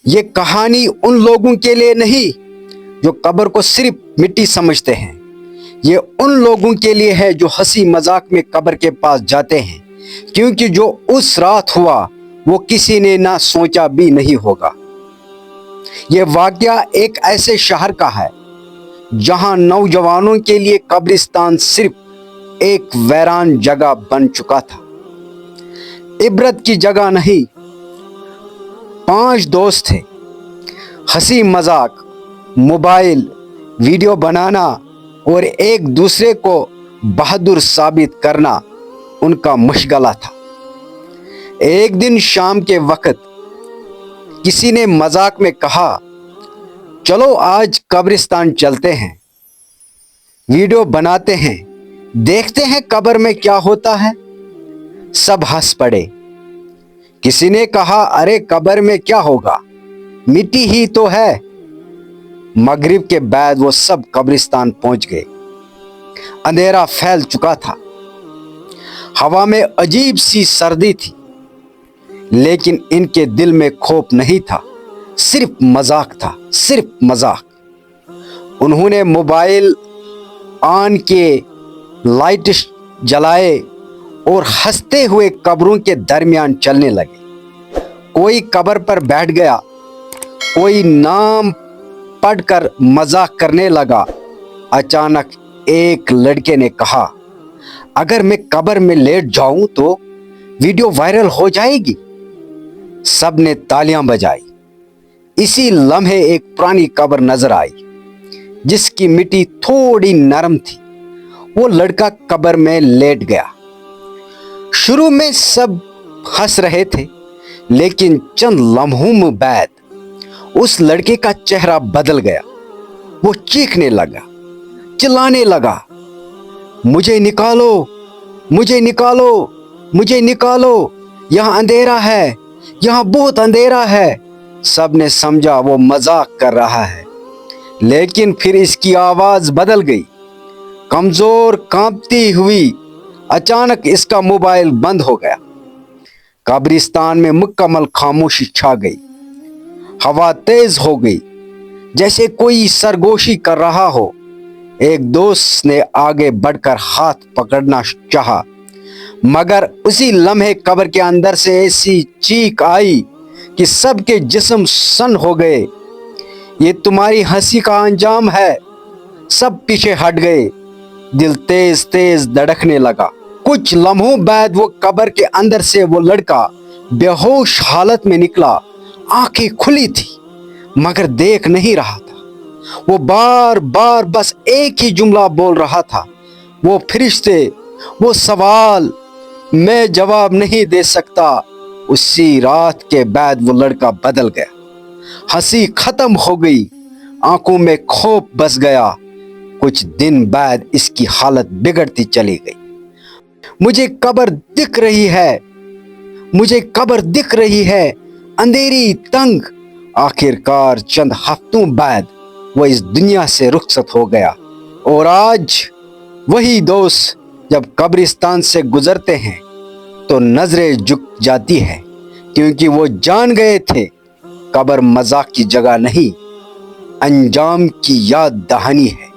یہ کہانی ان لوگوں کے لیے نہیں جو قبر کو صرف مٹی سمجھتے ہیں، یہ ان لوگوں کے لیے ہے جو ہنسی مذاق میں قبر کے پاس جاتے ہیں، کیونکہ جو اس رات ہوا وہ کسی نے نہ سوچا بھی نہیں ہوگا۔ یہ واقعہ ایک ایسے شہر کا ہے جہاں نوجوانوں کے لیے قبرستان صرف ایک ویران جگہ بن چکا تھا، عبرت کی جگہ نہیں۔ 5 دوست تھے، ہنسی مذاق، موبائل، ویڈیو بنانا اور ایک دوسرے کو بہادر ثابت کرنا ان کا مشغلہ تھا۔ ایک دن شام کے وقت کسی نے مذاق میں کہا، چلو آج قبرستان چلتے ہیں، ویڈیو بناتے ہیں، دیکھتے ہیں قبر میں کیا ہوتا ہے۔ سب ہنس پڑے۔ کسی نے کہا، ارے قبر میں کیا ہوگا، مٹی ہی تو ہے۔ مغرب کے بعد وہ سب قبرستان پہنچ گئے۔ اندھیرا پھیل چکا تھا، ہوا میں عجیب سی سردی تھی، لیکن ان کے دل میں خوف نہیں تھا، صرف مذاق تھا، صرف مذاق۔ انہوں نے موبائل آن کیے، لائٹ جلائے اور ہنستے ہوئے قبروں کے درمیان چلنے لگے۔ کوئی قبر پر بیٹھ گیا، کوئی نام پڑھ کر مذاق کرنے لگا۔ اچانک ایک لڑکے نے کہا، اگر میں قبر میں لیٹ جاؤں تو ویڈیو وائرل ہو جائے گی۔ سب نے تالیاں بجائی۔ اسی لمحے ایک پرانی قبر نظر آئی جس کی مٹی تھوڑی نرم تھی۔ وہ لڑکا قبر میں لیٹ گیا۔ شروع میں سب ہنس رہے تھے، لیکن چند لمحوں بعد اس لڑکے کا چہرہ بدل گیا۔ وہ چیخنے لگا، چلانے لگا، مجھے نکالو، مجھے نکالو، مجھے نکالو، یہاں اندھیرا ہے، یہاں بہت اندھیرا ہے۔ سب نے سمجھا وہ مذاق کر رہا ہے، لیکن پھر اس کی آواز بدل گئی، کمزور، کانپتی ہوئی۔ اچانک اس کا موبائل بند ہو گیا۔ قبرستان میں مکمل خاموشی چھا گئی۔ ہوا تیز ہو گئی، جیسے کوئی سرگوشی کر رہا ہو۔ ایک دوست نے آگے بڑھ کر ہاتھ پکڑنا چاہا، مگر اسی لمحے قبر کے اندر سے ایسی چیخ آئی کہ سب کے جسم سن ہو گئے۔ یہ تمہاری ہنسی کا انجام ہے۔ سب پیچھے ہٹ گئے۔ دل تیز تیز دھڑکنے لگا۔ کچھ لمحوں بعد وہ قبر کے اندر سے وہ لڑکا بے ہوش حالت میں نکلا۔ آنکھیں کھلی تھی مگر دیکھ نہیں رہا تھا۔ وہ بار بار بس ایک ہی جملہ بول رہا تھا، وہ فرشتے، وہ سوال، میں جواب نہیں دے سکتا۔ اسی رات کے بعد وہ لڑکا بدل گیا۔ ہنسی ختم ہو گئی، آنکھوں میں خوف بس گیا۔ کچھ دن بعد اس کی حالت بگڑتی چلی گئی۔ مجھے قبر دکھ رہی ہے، مجھے قبر دکھ رہی ہے، اندھیری، تنگ۔ آخر کار چند ہفتوں بعد وہ اس دنیا سے رخصت ہو گیا۔ اور آج وہی دوست جب قبرستان سے گزرتے ہیں تو نظریں جھک جاتی ہے، کیونکہ وہ جان گئے تھے قبر مذاق کی جگہ نہیں، انجام کی یاد دہانی ہے۔